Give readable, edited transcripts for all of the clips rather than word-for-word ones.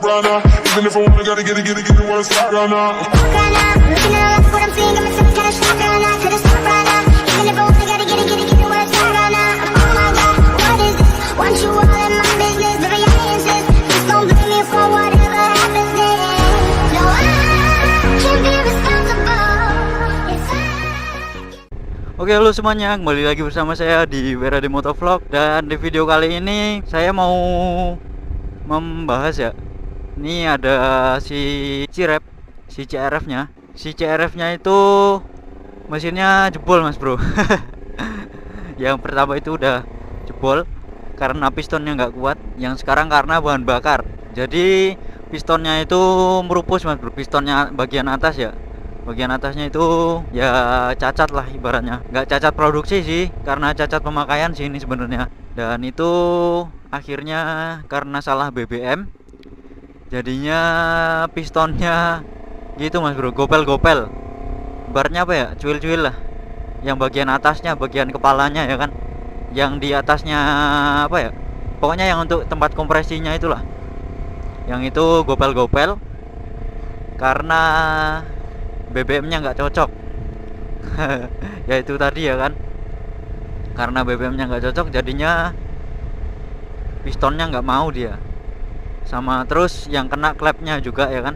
right now. Even if I wanna gotta get it while it's hot right now. Right now, looking around for what I'm seeing, got my senses kinda shocked right now. Couldn't stop right now. Even if I wanna gotta get it while it's hot right now. Oh my God, what is this? Want you all in my business, baby, I insist. Just don't blame me for whatever happens next. No, I can't be responsible if I. Oke, halo semuanya, kembali lagi bersama saya di Weradi Motovlog. Dan di video kali ini saya mau membahas ya. Ini ada si Cirep, si CRF nya. Si CRF nya itu mesinnya jebol mas bro. Yang pertama itu udah jebol karena pistonnya nggak kuat. Yang sekarang karena bahan bakar. Jadi pistonnya itu merupus mas bro. Pistonnya bagian atas ya, bagian atasnya itu ya cacat lah ibaratnya. Nggak cacat produksi sih, karena cacat pemakaian sih ini sebenarnya. Dan itu akhirnya karena salah BBM, jadinya pistonnya gitu mas bro, gopel-gopel. Ibaratnya apa ya, cuil-cuil lah. Yang bagian atasnya, bagian kepalanya ya kan, yang di atasnya apa ya, pokoknya yang untuk tempat kompresinya itulah, yang itu gopel-gopel karena BBM-nya nggak cocok. Ya itu tadi ya kan, karena BBM-nya nggak cocok jadinya pistonnya nggak mau dia. Sama terus yang kena klepnya juga ya kan,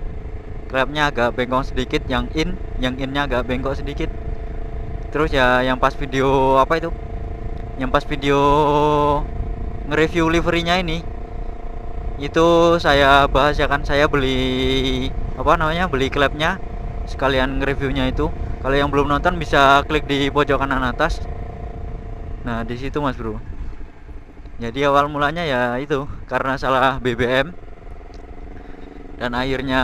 klepnya agak bengkok sedikit, yang innya agak bengkok sedikit. Terus ya yang pas video apa itu, yang pas video nge-review liverynya ini, itu saya bahas ya kan, saya beli apa namanya, beli klepnya sekalian nge-reviewnya itu. Kalau yang belum nonton bisa klik di pojok kanan atas. Nah di situ mas bro. Jadi awal mulanya ya itu karena salah BBM dan akhirnya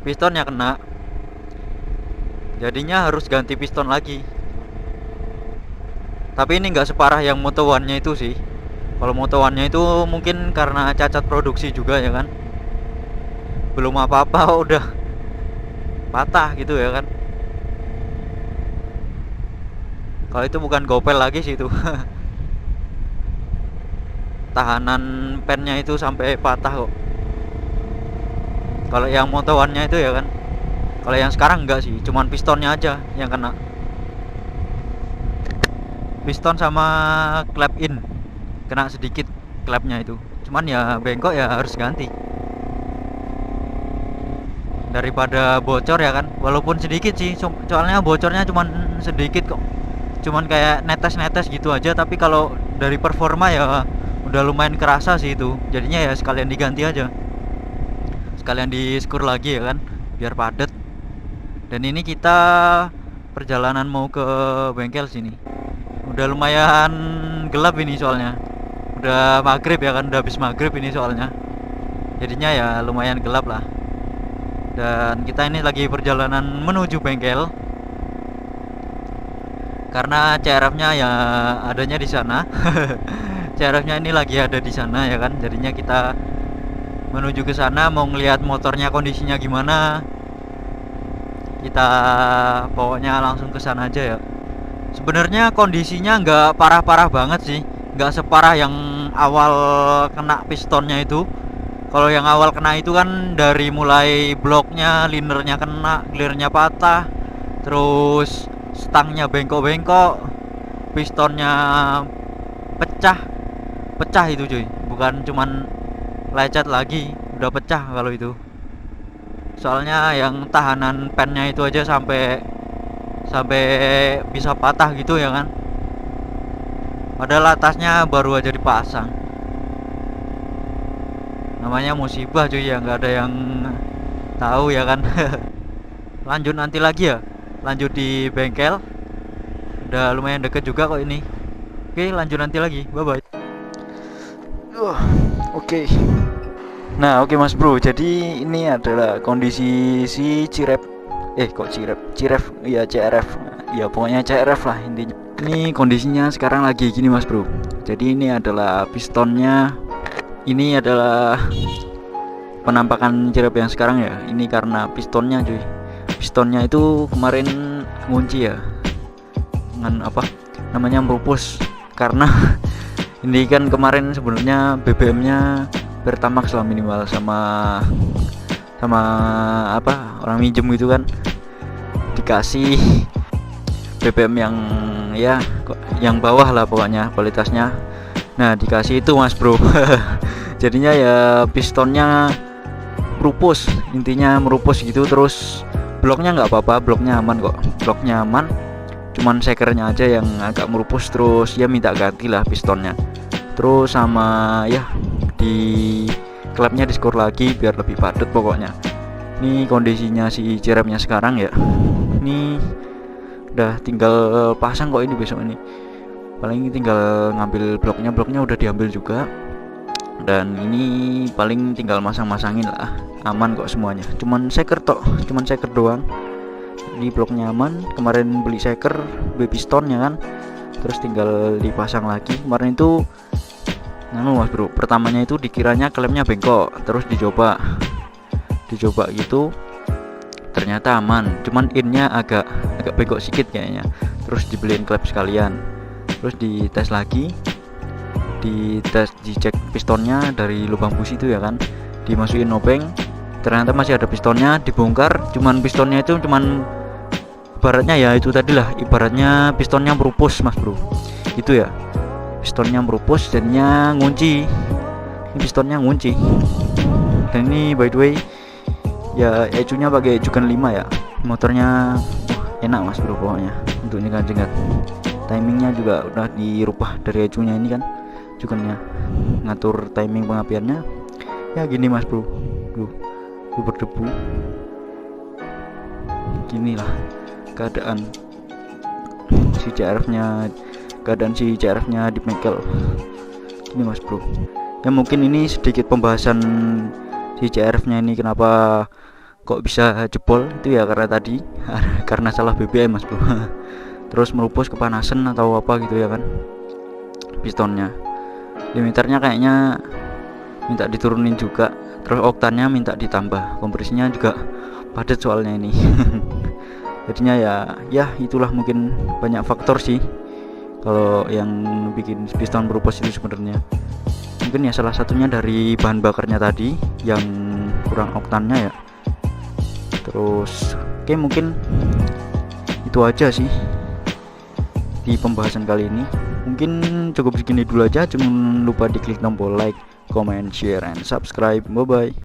pistonnya kena. Jadinya harus ganti piston lagi. Tapi ini nggak separah yang Moto One-nya itu sih. Kalau Moto One-nya itu mungkin karena cacat produksi juga ya kan. Belum apa-apa udah patah gitu ya kan. Kalau itu bukan gopel lagi sih itu. Tahanan pennya itu sampai patah kok. Kalau yang Moto One-nya itu ya kan. Kalau yang sekarang enggak sih, cuman pistonnya aja yang kena. Piston sama klep in kena sedikit, klepnya itu. Cuman ya bengkok ya harus ganti. Daripada bocor ya kan, walaupun sedikit sih, soalnya bocornya cuman sedikit kok. Cuman kayak netes-netes gitu aja, tapi kalau dari performa ya udah lumayan kerasa sih itu. Jadinya ya sekalian diganti aja. Sekalian di-skur lagi ya kan, biar padat. Dan ini kita perjalanan mau ke bengkel sini. Udah lumayan gelap ini soalnya. Udah maghrib ya kan, udah habis maghrib ini soalnya. Jadinya ya lumayan gelap lah. Dan kita ini lagi perjalanan menuju bengkel. Karena CRF-nya ya adanya di sana. CRF-nya ini lagi ada di sana ya kan. Jadinya kita menuju ke sana mau ngelihat motornya kondisinya gimana. Kita pokoknya langsung ke sana aja ya. Sebenarnya kondisinya nggak parah-parah banget sih, nggak separah yang awal kena pistonnya itu. Kalau yang awal kena itu kan dari mulai bloknya, linernya kena, gelirnya patah, terus stangnya bengkok-bengkok, pistonnya pecah itu cuy, bukan cuman lecet lagi, udah pecah kalau itu. Soalnya yang tahanan pennya itu aja sampai bisa patah gitu ya kan. Padahal atasnya baru aja dipasang. Namanya musibah cuy ya, nggak ada yang tahu ya kan. Lanjut nanti lagi ya, lanjut di bengkel. Udah lumayan deket juga kok ini. Oke, lanjut nanti lagi, bye bye. Oke. Nah oke mas bro, jadi ini adalah kondisi si Cirep. Ciref, ya CRF. Ya pokoknya CRF lah intinya. Ini kondisinya sekarang lagi gini mas bro. Jadi ini adalah pistonnya. Ini adalah penampakan Cirep yang sekarang ya. Ini karena pistonnya cuy. Pistonnya itu kemarin ngunci ya, dengan apa namanya, merupus. Karena ini kan kemarin sebenarnya BBM-nya Pertamax lah minimal, sama apa, orang minjem gitu kan, dikasih BBM yang ya yang bawah lah pokoknya kualitasnya. Nah dikasih itu mas bro. Jadinya ya pistonnya merupus, intinya merupus gitu. Terus bloknya nggak apa-apa, bloknya aman kok, bloknya aman, cuman sekernya aja yang agak merupus. Terus ya minta ganti lah pistonnya. Terus sama ya di klepnya diskor lagi biar lebih padat pokoknya. Ini kondisinya si ciremnya sekarang ya. Ini udah tinggal pasang kok ini besok ini. Paling tinggal ngambil bloknya udah diambil juga. Dan ini paling tinggal masang-masangin lah. Aman kok semuanya. Cuman seker doang. Jadi bloknya aman. Kemarin beli seker, beli pistonnya kan. Terus tinggal dipasang lagi. Kemarin itu mas bro, pertamanya itu dikiranya klepnya bengkok, terus dicoba gitu, ternyata aman, cuman innya agak bengkok sedikit kayaknya. Terus dibeliin klep sekalian, terus dites lagi, dicek pistonnya dari lubang busi itu ya kan, dimasukin obeng, ternyata masih ada pistonnya. Dibongkar, cuman pistonnya itu cuman ibaratnya ya itu tadi lah, ibaratnya pistonnya merupus mas bro, gitu ya. Pistonnya merupus, jadinya ngunci. Ini pistonnya ngunci. Dan ini by the way ya ecunya pakai ecukan 5 ya. Motornya enak mas bro pokoknya untuk nyegat-nyegat. Timingnya juga udah dirubah dari ecunya ini kan, ecukannya ngatur timing pengapiannya. Ya gini mas bro, tuh berdebu. Ginilah keadaan si CRF-nya di bengkel ini mas bro. Ya mungkin ini sedikit pembahasan si CRF-nya ini kenapa kok bisa jebol itu ya, karena tadi karena salah BBM mas bro. Terus merupus, kepanasan atau apa gitu ya kan pistonnya. Limiternya kayaknya minta diturunin juga, terus oktannya minta ditambah, kompresinya juga padat soalnya ini. Jadinya ya itulah mungkin banyak faktor sih kalau yang bikin piston merupus itu sebenarnya. Mungkin ya salah satunya dari bahan bakarnya tadi yang kurang oktannya ya. Terus oke, mungkin itu aja sih di pembahasan kali ini. Mungkin cukup segini dulu aja. Jangan lupa diklik tombol like, comment, share, and subscribe. Bye bye.